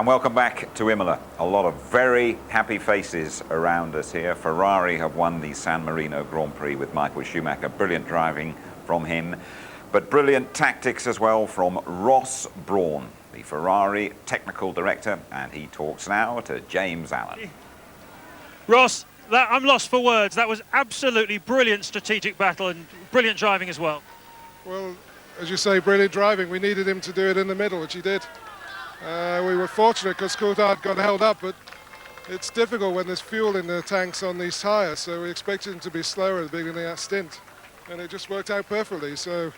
And welcome back to Imola. A lot of very happy faces around us here. Ferrari have won the San Marino Grand Prix with Michael Schumacher. Brilliant driving from him, but brilliant tactics as well from Ross Brawn, the Ferrari technical director, and he talks now to James Allen. Ross, I'm lost for words. That was absolutely brilliant strategic battle and brilliant driving as well. Well, as you say, brilliant driving. We needed him to do it in the middle, which he did. We were fortunate because Coulthard got held up, but it's difficult when there's fuel in the tanks on these tyres, so we expected him to be slower at the beginning of that stint, and it just worked out perfectly. So,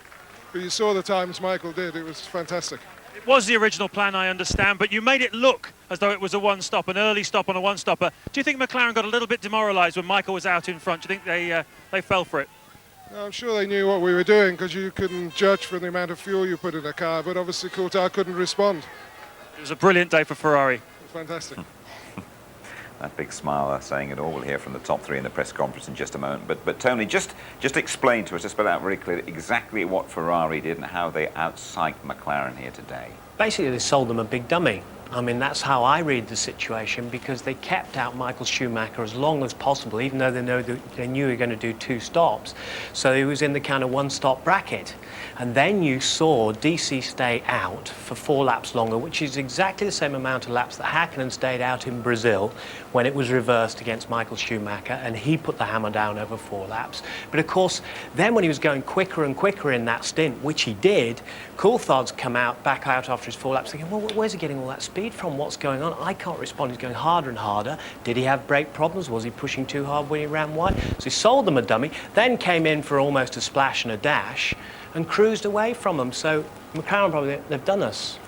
but you saw the times Michael did, it was fantastic. It was the original plan, I understand, but you made it look as though it was a one-stop, an early stop on a one-stopper. Do you think McLaren got a little bit demoralised when Michael was out in front? Do you think they fell for it? I'm sure they knew what we were doing, because you couldn't judge from the amount of fuel you put in a car, but obviously Coulthard couldn't respond. It was a brilliant day for Ferrari. Fantastic. That big smile saying it all. We'll hear from the top three in the press conference in just a moment. But Tony, just explain to us, just spell out very clearly exactly what Ferrari did and how they outpsyched McLaren here today. Basically, they sold them a big dummy. I mean, that's how I read the situation, because they kept out Michael Schumacher as long as possible, even though they knew he were going to do 2 stops. So he was in the kind of one-stop bracket. And then you saw DC stay out for 4 laps longer, which is exactly the same amount of laps that Hakkinen stayed out in Brazil when it was reversed against Michael Schumacher, and he put the hammer down over 4 laps. But of course, then when he was going quicker and quicker in that stint, which he did, Coulthard's come back out after his 4 laps thinking, well, where's he getting all that speed from? What's going on? I can't respond. He's going harder and harder. Did he have brake problems? Was he pushing too hard when he ran wide? So he sold them a dummy, then came in for almost a splash and a dash and cruised away from them. So McLaren probably, they've done us.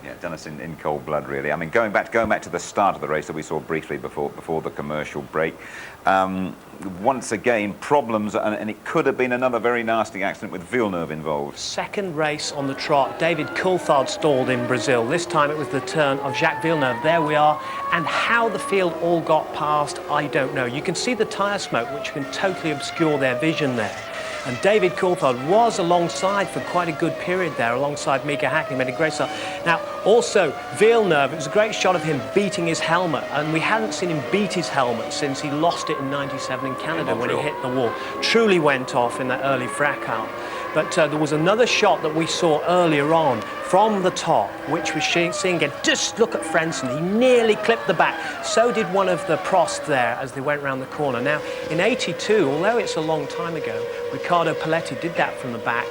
Yeah, done us in cold blood, really. I mean, going back to the start of the race that we saw briefly before the commercial break, once again, problems, and it could have been another very nasty accident with Villeneuve involved. Second race on the trot, David Coulthard stalled in Brazil. This time it was the turn of Jacques Villeneuve. There we are. And how the field all got past, I don't know. You can see the tyre smoke, which can totally obscure their vision there. And David Coulthard was alongside for quite a good period there, alongside Mika Hakkinen, made a great start. Now, also, Villeneuve, it was a great shot of him beating his helmet, and we hadn't seen him beat his helmet since he lost it in '97 in Canada when he hit the wall. Truly went off in that early fracas. But there was another shot that we saw earlier on from the top, which was seeing again. Just look at Frentzen. He nearly clipped the back. So did one of the Prost there as they went round the corner. Now, in '82, although it's a long time ago, Riccardo Paletti did that from the back,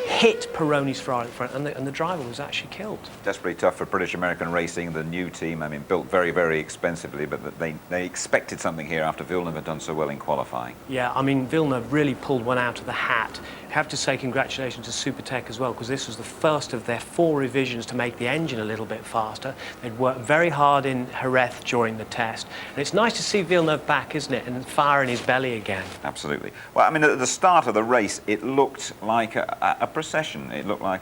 hit Pironi's Ferrari in front, and the driver was actually killed. Desperately tough for British American Racing, the new team. I mean, built very, very expensively, but they expected something here after Villeneuve had done so well in qualifying. Yeah, I mean, Villeneuve really pulled one out of the hat. I have to say congratulations to Supertech as well, because this was the first of their 4 revisions to make the engine a little bit faster. They'd worked very hard in Jerez during the test, and it's nice to see Villeneuve back, isn't it, and fire in his belly again. Absolutely. Well, I mean, at the start of the race, it looked like a procession. It looked like,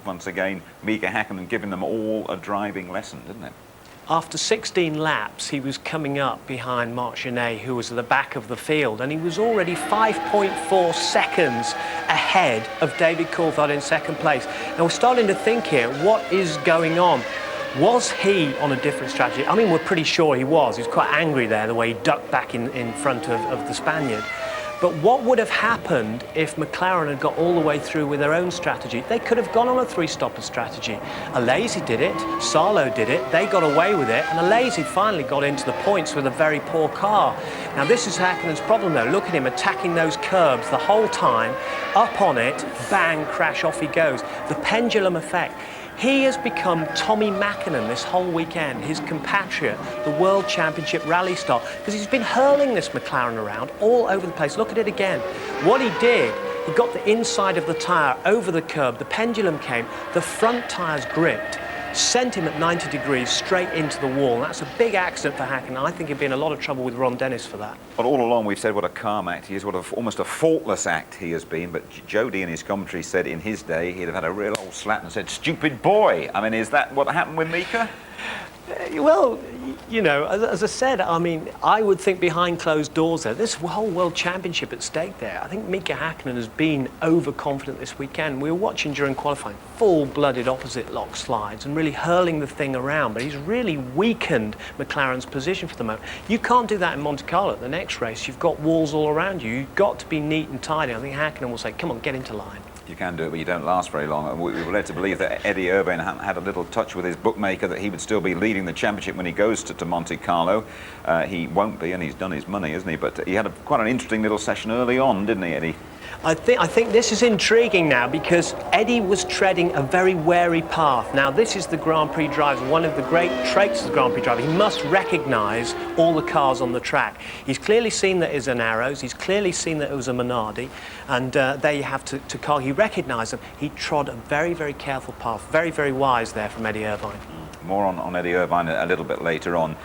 once again, Mika Hakkinen giving them all a driving lesson, didn't it? After 16 laps, he was coming up behind Marc Genet, who was at the back of the field, and he was already 5.4 seconds ahead of David Coulthard in second place. Now, we're starting to think here, what is going on? Was he on a different strategy? I mean, we're pretty sure he was. He was quite angry there, the way he ducked back in front of the Spaniard. But what would have happened if McLaren had got all the way through with their own strategy? They could have gone on a 3-stopper strategy. Alesi did it, Salo did it, they got away with it, and Alesi finally got into the points with a very poor car. Now, this is Hakkinen's problem, though. Look at him attacking those curbs the whole time, up on it, bang, crash, off he goes. The pendulum effect. He has become Tommy Mäkinen this whole weekend, his compatriot, the World Championship rally star, because he's been hurling this McLaren around all over the place. Look at it again. What he did, he got the inside of the tyre over the curb, the pendulum came, the front tyres gripped, sent him at 90 degrees straight into the wall. And that's a big accident for Hakkinen. I think he'd be in a lot of trouble with Ron Dennis for that. Well, all along we've said what a calm act he is, what almost a faultless act he has been, but Jody in his commentary said in his day he'd have had a real old slat and said, "Stupid boy." I mean, is that what happened with Mika? Well, You know, as I said, I mean, I would think behind closed doors there, this whole World Championship at stake there. I think Mika Hakkinen has been overconfident this weekend. We were watching during qualifying full-blooded opposite lock slides and really hurling the thing around, but he's really weakened McLaren's position for the moment. You can't do that in Monte Carlo. The next race, you've got walls all around you. You've got to be neat and tidy. I think Hakkinen will say, come on, get into line. You can do it, but you don't last very long. We were led to believe that Eddie Irvine had a little touch with his bookmaker that he would still be leading the championship when he goes to Monte Carlo. He won't be, and he's done his money, hasn't he? But he had quite an interesting little session early on, didn't he, Eddie? I think this is intriguing now because Eddie was treading a very wary path. Now, this is the Grand Prix driver. One of the great traits of the Grand Prix driver, he must recognise all the cars on the track. He's clearly seen that it was an Arrows. He's clearly seen that it was a Minardi. And there you have to call. He recognised them. He trod a very, very careful path. Very, very wise there from Eddie Irvine. More on Eddie Irvine a little bit later on.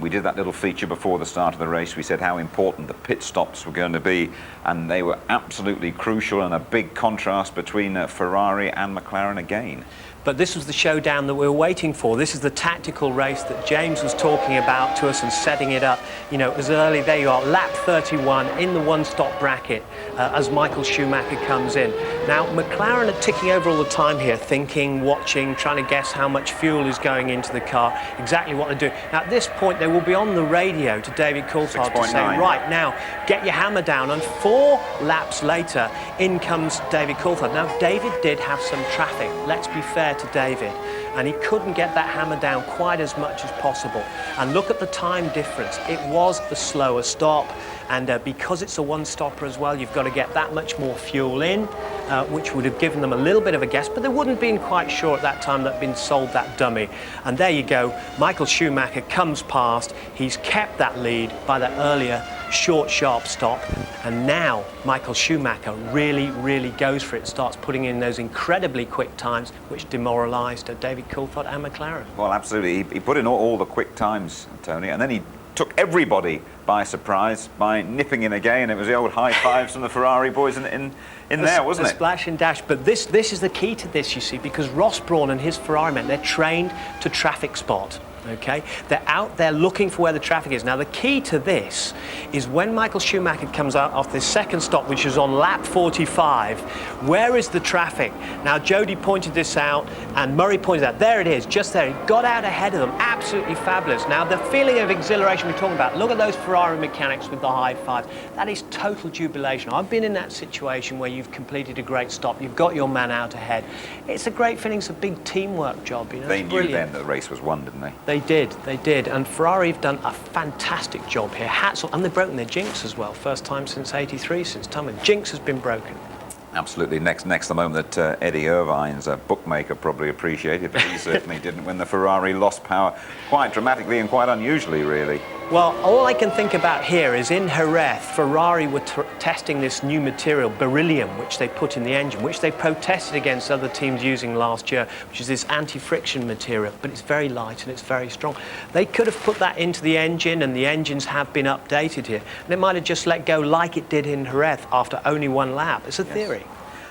We did that little feature before the start of the race. We said how important the pit stops were going to be, and they were absolutely crucial, and a big contrast between Ferrari and McLaren again. But this was the showdown that we were waiting for. This is the tactical race that James was talking about to us and setting it up. You know, as early, there you are, lap 31 in the one-stop bracket as Michael Schumacher comes in. Now, McLaren are ticking over all the time here, thinking, watching, trying to guess how much fuel is going into the car, exactly what they're doing. Now, at this point, they will be on the radio to David Coulthard to say, right, now, get your hammer down. And 4 laps later, in comes David Coulthard. Now, David did have some traffic, let's be fair to David, and he couldn't get that hammer down quite as much as possible. And look at the time difference. It was the slower stop, and because it's a one-stopper as well, you've got to get that much more fuel in, which would have given them a little bit of a guess, but they wouldn't have been quite sure at that time that had been sold that dummy. And there you go, Michael Schumacher comes past. He's kept that lead by that earlier short, sharp stop, and now Michael Schumacher really, really goes for it, starts putting in those incredibly quick times, which demoralised David Coulthard and McLaren. Well, absolutely. He put in all the quick times, Tony, and then he took everybody by surprise by nipping in again. It was the old high fives from the Ferrari boys in there, wasn't it? Splash and dash. But this is the key to this, you see, because Ross Brawn and his Ferrari men, they're trained to traffic spot. Okay, they're out there looking for where the traffic is. Now, the key to this is when Michael Schumacher comes out off this second stop, which is on lap 45, where is the traffic? Now, Jody pointed this out, and Murray pointed out, there it is, just there. He got out ahead of them, absolutely fabulous. Now, the feeling of exhilaration we're talking about, look at those Ferrari mechanics with the high fives. That is total jubilation. I've been in that situation where you've completed a great stop, you've got your man out ahead. It's a great feeling, it's a big teamwork job, you know. They it's knew brilliant. then the race was won, didn't they? They did, and Ferrari have done a fantastic job here. Hats off, and they've broken their jinx as well. First time since '83, since time, and jinx has been broken. Absolutely. Next, the moment that Eddie Irvine's bookmaker probably appreciated, but he certainly didn't, when the Ferrari lost power quite dramatically and quite unusually, really. Well, all I can think about here is in Jerez, Ferrari were testing this new material, beryllium, which they put in the engine, which they protested against other teams using last year, which is this anti-friction material, but it's very light and it's very strong. They could have put that into the engine, and the engines have been updated here. And it might have just let go like it did in Jerez after only 1 lap. It's a theory.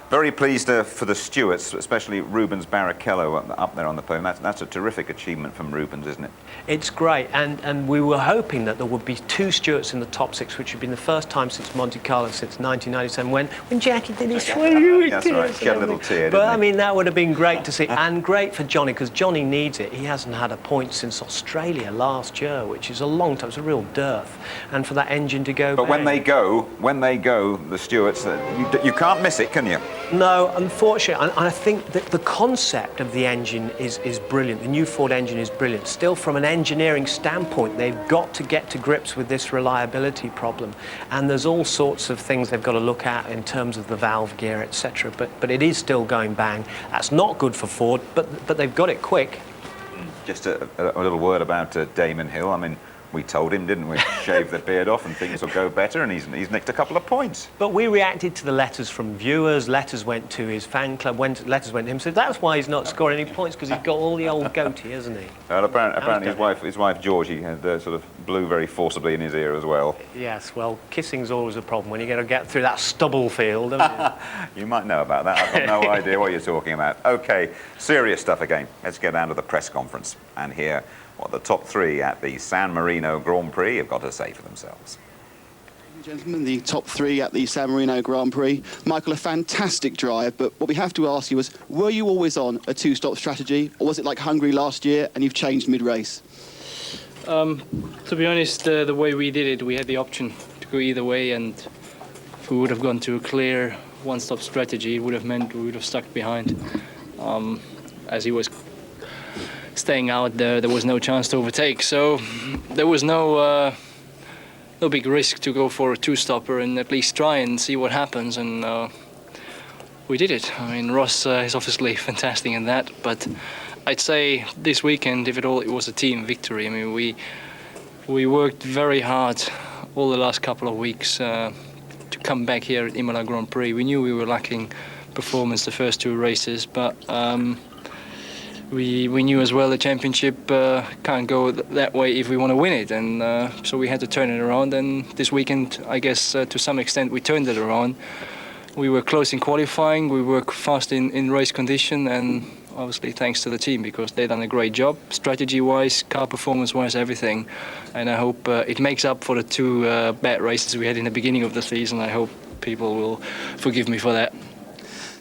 Very pleased for the stewards, especially Rubens Barrichello up there on the podium. That's a terrific achievement from Rubens, isn't it? It's great, and we were hoping that there would be 2 stewards in the top 6, which had been the first time since Monte Carlo, since 1997, when Jackie did his swing. That's right, she had a little tear, But didn't I mean, that would have been great to see, and great for Johnny, because Johnny needs it. He hasn't had a point since Australia last year, which is a long time. It's a real dearth, and for that engine to go. But when they go, the stewards, you can't miss it, can you? No, unfortunately, and I think that the concept of the engine is brilliant. The new Ford engine is brilliant. Still, from an engineering standpoint, they've got to get to grips with this reliability problem. And there's all sorts of things they've got to look at in terms of the valve gear, etc. But it is still going bang. That's not good for Ford, but they've got it quick. Just a little word about Damon Hill. I mean, we told him, didn't we? Shave the beard off and things will go better, and he's nicked a couple of points. But we reacted to the letters from viewers, letters went to his fan club, letters went to him, so that's why he's not scoring any points, because he's got all the old goatee, hasn't he? Well, apparently his wife Georgie had sort of blew very forcibly in his ear as well. Yes, well, kissing's always a problem when you got to get through that stubble field, haven't you? You might know about that. I've got no idea what you're talking about. Okay, serious stuff again. Let's get down to the press conference and hear what the top three at the San Marino Grand Prix have got to say for themselves. Gentlemen, the top three at the San Marino Grand Prix. Michael, a fantastic drive, but what we have to ask you is, were you always on a two-stop strategy, or was it like Hungary last year and you've changed mid-race? To be honest, the way we did it, we had the option to go either way, and if we would have gone to a clear one-stop strategy, it would have meant we would have stuck behind. As he was staying out there was no chance to overtake, so there was no big risk to go for a two-stopper and at least try and see what happens, and we did it. I mean, Ross is obviously fantastic in that, but I'd say this weekend, if at all, it was a team victory. I mean, we worked very hard all the last couple of weeks to come back here at Imola Grand Prix. We knew we were lacking performance the first two races, but we knew as well the championship can't go that way if we want to win it, and so we had to turn it around. And this weekend, I guess to some extent we turned it around. We were close in qualifying, we were fast in race condition, and obviously thanks to the team, because they've done a great job strategy-wise, car performance-wise, everything. And I hope it makes up for the two bad races we had in the beginning of the season. I hope people will forgive me for that.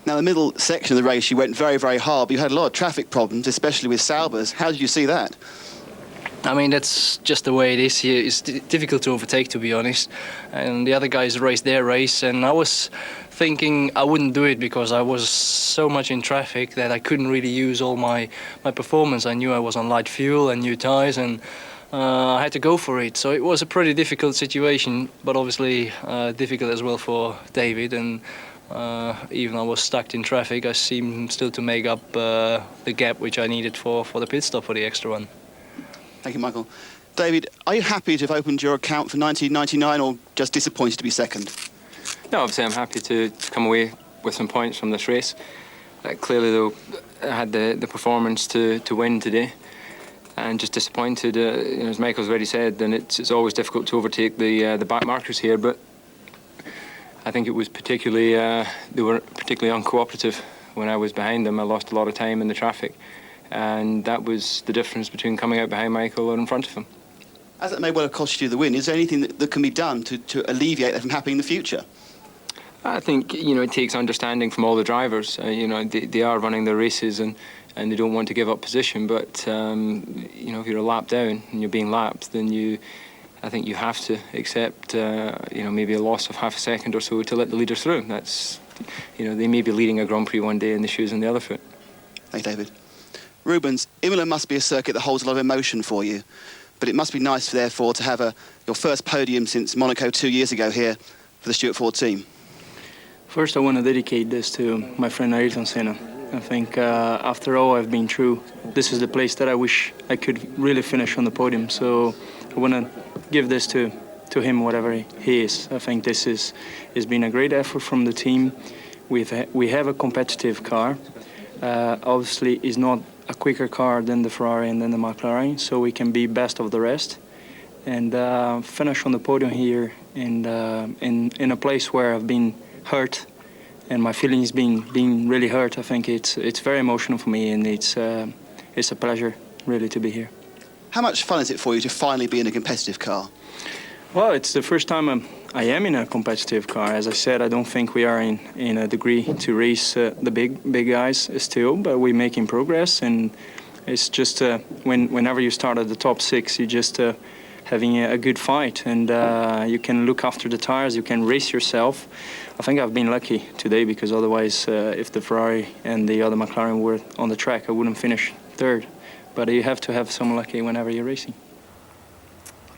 Now, the middle section of the race, you went very, very hard, but you had a lot of traffic problems, especially with Saubers. How did you see that? I mean, that's just the way it is here. It's difficult to overtake, to be honest. And the other guys raced their race, and I was thinking I wouldn't do it because I was so much in traffic that I couldn't really use all my performance. I knew I was on light fuel and new tyres, and I had to go for it. So it was a pretty difficult situation, but obviously difficult as well for David. And even I was stuck in traffic, I seemed still to make up the gap which I needed for the pit stop for the extra one. Thank you, Michael. David, are you happy to have opened your account for 1999, or just disappointed to be second? No, obviously I'm happy to come away with some points from this race. Clearly, though, I had the performance to win today, and just disappointed. As Michael's already said, then it's always difficult to overtake the back markers here, but I think it was particularly they were particularly uncooperative when I was behind them. I lost a lot of time in the traffic, and that was the difference between coming out behind Michael or in front of him. As it may well have cost you the win, is there anything that can be done to alleviate that from happening in the future? I think it takes understanding from all the drivers. They are running their races and they don't want to give up position. But if you're a lap down and you're being lapped, then I think you have to accept maybe a loss of half a second or so to let the leaders through. That's they may be leading a Grand Prix one day and the shoes on the other foot. Thanks, David. Rubens, Imola must be a circuit that holds a lot of emotion for you, but it must be nice, therefore, to have your first podium since Monaco 2 years ago here for the Stuart Ford team. First, I want to dedicate this to my friend Ayrton Senna. I think after all I've been through, this is the place that I wish I could really finish on the podium. So I want to give this to him, whatever he is. I think this has been a great effort from the team. We have a competitive car. Obviously, it's not a quicker car than the Ferrari and then the McLaren, so we can be best of the rest and finish on the podium here in a place where I've been hurt and my feelings being really hurt. I think it's very emotional for me, and it's a pleasure really to be here. How much fun is it for you to finally be in a competitive car? Well, it's the first time I am in a competitive car. As I said, I don't think we are in a degree to race the big guys still, but we're making progress, and it's just whenever you start at the top six, you're just having a good fight, and you can look after the tires, you can race yourself. I think I've been lucky today, because otherwise if the Ferrari and the other McLaren were on the track, I wouldn't finish third. But you have to have some lucky whenever you're racing.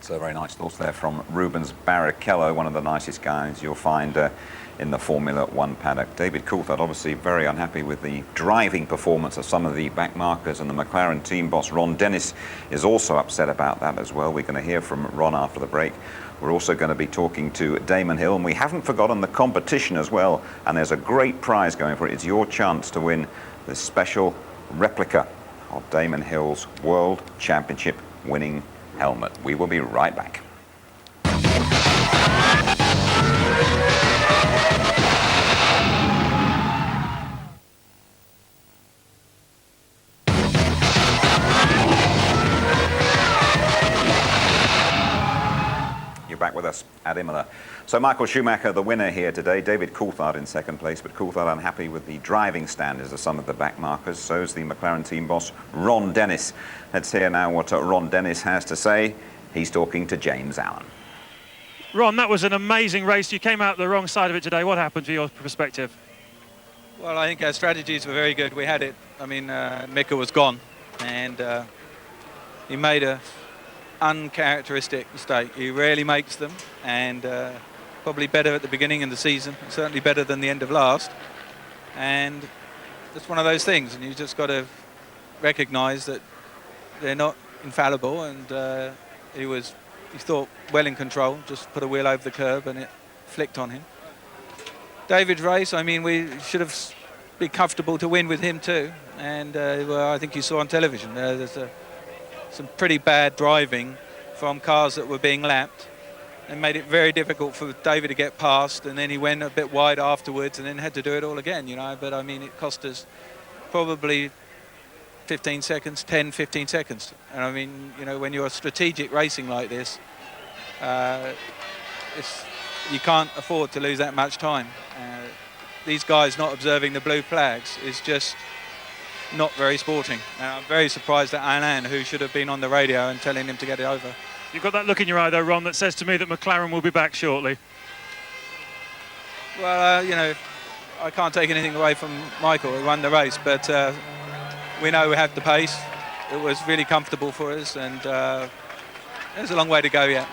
So very nice thoughts there from Rubens Barrichello, one of the nicest guys you'll find in the Formula One paddock. David Coulthard obviously very unhappy with the driving performance of some of the back markers, and the McLaren team boss Ron Dennis is also upset about that as well. We're going to hear from Ron after the break. We're also going to be talking to Damon Hill, and we haven't forgotten the competition as well, and there's a great prize going for it. It's your chance to win this special replica of Damon Hill's World Championship winning helmet. We will be right back. at Imola. So Michael Schumacher, the winner here today. David Coulthard in second place, but Coulthard unhappy with the driving standards of some of the back markers. So is the McLaren team boss, Ron Dennis. Let's hear now what Ron Dennis has to say. He's talking to James Allen. Ron, that was an amazing race. You came out the wrong side of it today. What happened from your perspective? Well, I think our strategies were very good. We had it. I mean, Mika was gone, and he made a uncharacteristic mistake. He rarely makes them, and probably better at the beginning of the season, certainly better than the end of last. And it's one of those things, and you just got to recognise that they're not infallible. And he thought well in control, just put a wheel over the curb, and it flicked on him. David's race, I mean, we should have been comfortable to win with him too. And well, I think you saw on television, there's some pretty bad driving from cars that were being lapped, and made it very difficult for David to get past, and then he went a bit wide afterwards and then had to do it all again, you know. But I mean, it cost us probably 15 seconds, 10, 15 seconds. And I mean, you know, when you're strategic racing like this, you can't afford to lose that much time. These guys not observing the blue flags is just not very sporting. I'm very surprised at Alain, who should have been on the radio and telling him to get it over. You've got that look in your eye, though, Ron, that says to me that McLaren will be back shortly. Well, you know, I can't take anything away from Michael, who won the race, but we know we have the pace. It was really comfortable for us, and there's a long way to go yet.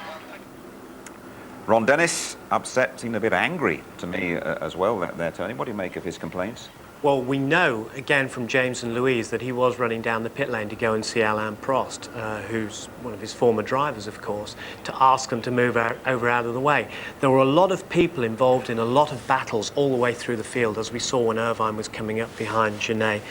Ron Dennis, upset, seemed a bit angry to me as well there, Tony. What do you make of his complaints? Well, we know, again, from James and Louise, that he was running down the pit lane to go and see Alain Prost, who's one of his former drivers, of course, to ask them to move over out of the way. There were a lot of people involved in a lot of battles all the way through the field, as we saw when Irvine was coming up behind Genet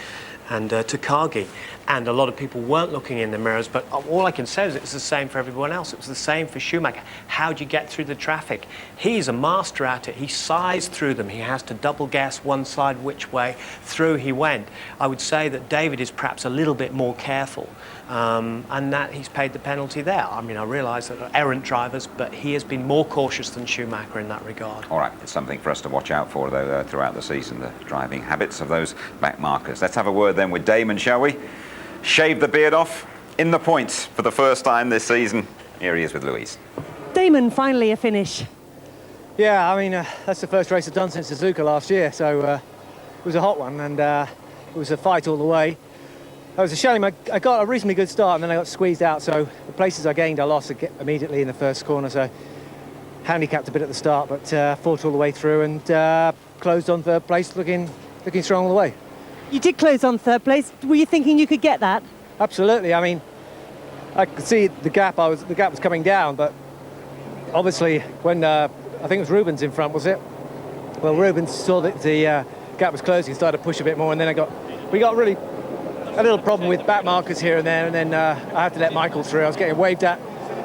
and Takagi. And a lot of people weren't looking in the mirrors, but all I can say is it's the same for everyone else. It was the same for Schumacher. How'd you get through the traffic? He's a master at it. He sized through them. He has to double guess one side which way through he went. I would say that David is perhaps a little bit more careful, and that he's paid the penalty there. I mean, I realise that they're errant drivers, but he has been more cautious than Schumacher in that regard. All right, it's something for us to watch out for, though, throughout the season, the driving habits of those back markers. Let's have a word then with Damon, shall we? Shaved the beard off, in the points for the first time this season. Here he is with Louise. Damon, finally a finish. Yeah, I mean, that's the first race I've done since Suzuka last year, so it was a hot one, and it was a fight all the way. It was a shame. I got a reasonably good start, and then I got squeezed out, so the places I gained I lost immediately in the first corner, so handicapped a bit at the start, but fought all the way through and closed on third place, looking strong all the way. You did close on third place. Were you thinking you could get that? Absolutely. I mean, I could see the gap. The gap was coming down, but obviously when I think it was Rubens in front, was it? Well, Rubens saw that the gap was closing, started to push a bit more, and then we got really a little problem with back markers here and there, and then I had to let Michael through. I was getting waved at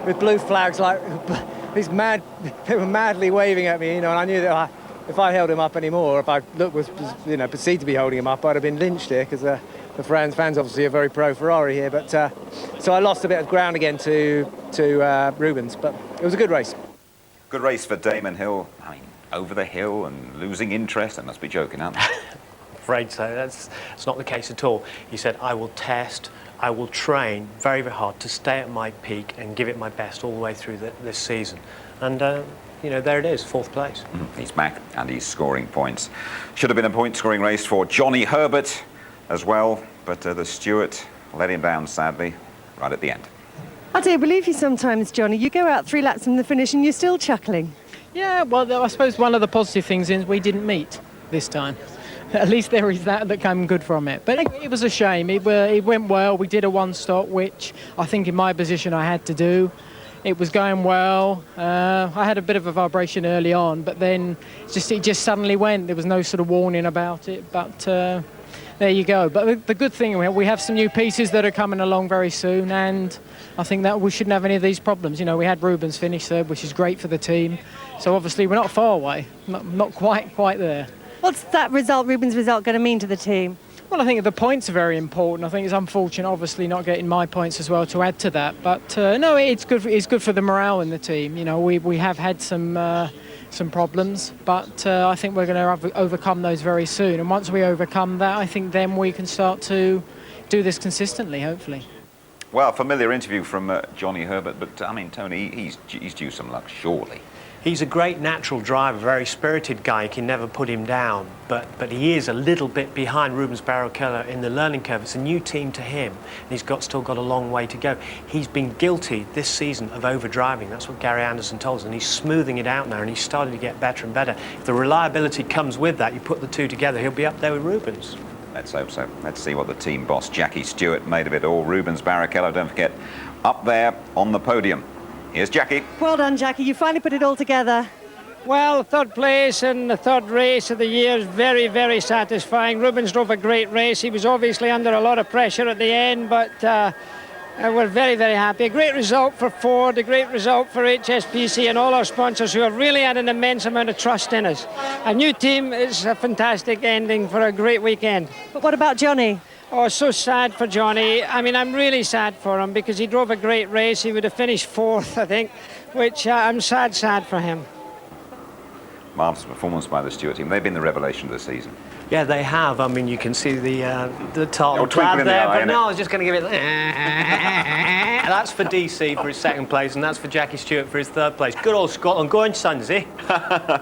with blue flags, like they were madly waving at me, you know, and I knew that if I held him up anymore, if I was perceived to be holding him up, I'd have been lynched here, because the fans obviously are very pro Ferrari here. But so I lost a bit of ground again to Rubens, but it was a good race. Good race for Damon Hill. I mean, over the hill and losing interest. I must be joking, aren't they? Afraid so. That's not the case at all. He said, I will test, I will train very, very hard to stay at my peak and give it my best all the way through this season. And you know, there it is, fourth place. He's back and he's scoring points. Should have been a point-scoring race for Johnny Herbert as well, but the Stewart let him down, sadly, right at the end. I don't believe you sometimes, Johnny. You go out 3 laps from the finish and you're still chuckling. Yeah, well, I suppose one of the positive things is we didn't meet this time. At least there is that came good from it. But it was a shame. It went well. We did a one-stop, which I think in my position I had to do. It was going well. I had a bit of a vibration early on, but then it just suddenly went. There was no sort of warning about it, but there you go. But the good thing, we have some new pieces that are coming along very soon, and I think that we shouldn't have any of these problems. You know, we had Rubens finish third, which is great for the team. So obviously we're not far away, not quite there. What's that result, Rubens' result, going to mean to the team? Well, I think the points are very important. I think it's unfortunate, obviously, not getting my points as well to add to that. But no, it's good. It's good for the morale in the team. You know, we have had some problems, but I think we're going to overcome those very soon. And once we overcome that, I think then we can start to do this consistently, hopefully. Well, familiar interview from Johnny Herbert, but I mean, Tony, he's due some luck, surely. He's a great natural driver, very spirited guy. You can never put him down, but he is a little bit behind Rubens Barrichello in the learning curve. It's a new team to him, and he's still got a long way to go. He's been guilty this season of overdriving. That's what Gary Anderson told us, and he's smoothing it out now, and he's starting to get better and better. If the reliability comes with that, you put the two together, he'll be up there with Rubens. Let's hope so. Let's see what the team boss, Jackie Stewart, made of it all. Rubens Barrichello, don't forget, up there on the podium. Here's Jackie. Well done, Jackie. You finally put it all together. Well, third place in the third race of the year is very, very satisfying. Rubens drove a great race. He was obviously under a lot of pressure at the end, but we're very, very happy. A great result for Ford, a great result for HSBC and all our sponsors who have really had an immense amount of trust in us. A new team is a fantastic ending for a great weekend. But what about Johnny? Oh, so sad for Johnny. I mean, I'm really sad for him because he drove a great race. He would have finished fourth, I think, which I'm sad for him. Marvellous performance by the Stewart team. They've been the revelation of the season. Yeah, they have. I mean, you can see the top twinkle in the there, eye, but no, innit? I was just going to give it. That's for DC for his second place, and that's for Jackie Stewart for his third place. Good old Scotland, going Suns, eh?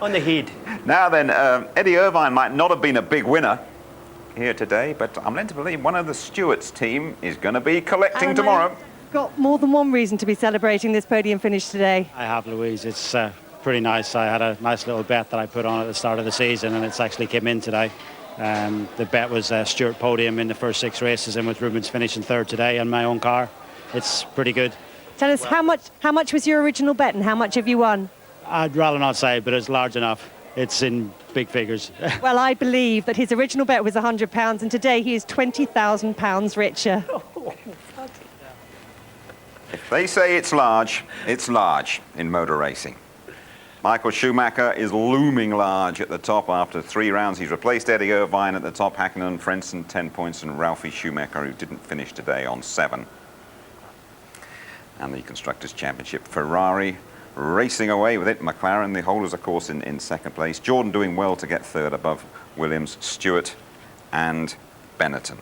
On the head. Now then, Eddie Irvine might not have been a big winner here today, but I'm led to believe one of the Stewart's team is going to be collecting tomorrow. Got more than one reason to be celebrating this podium finish today. I have, Louise. It's pretty nice. I had a nice little bet that I put on at the start of the season, and it's actually came in today. The bet was Stewart podium in the first 6 races, and with Rubens finishing third today on my own car, it's pretty good. Tell us, how much was your original bet and how much have you won? I'd rather not say, but it's large enough. It's in big figures. Well, I believe that his original bet was £100 and today he is £20,000 richer. If they say it's large in motor racing. Michael Schumacher is looming large at the top after 3 rounds. He's replaced Eddie Irvine at the top, Hakkinen, Frentzen 10 points, and Ralphie Schumacher, who didn't finish today, on 7. And the Constructors' Championship, Ferrari racing away with it. McLaren, the holders, of course, in second place. Jordan doing well to get third above Williams, Stewart, and Benetton.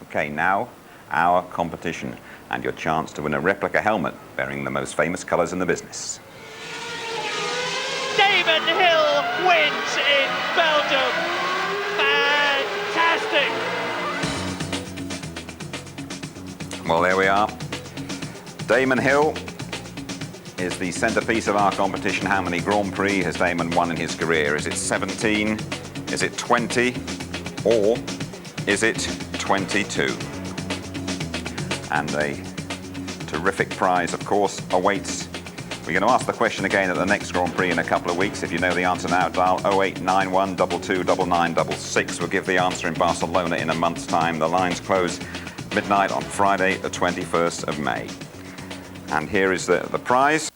Okay, now our competition and your chance to win a replica helmet bearing the most famous colours in the business. Damon Hill wins in Belgium. Fantastic. Well, there we are. Damon Hill is the centrepiece of our competition. How many Grand Prix has Damon won in his career? Is it 17? Is it 20? Or is it 22? And a terrific prize, of course, awaits. We're going to ask the question again at the next Grand Prix in a couple of weeks. If you know the answer now, dial 0891 229966. We'll give the answer in Barcelona in a month's time. The lines close midnight on Friday, the 21st of May. And here is the prize.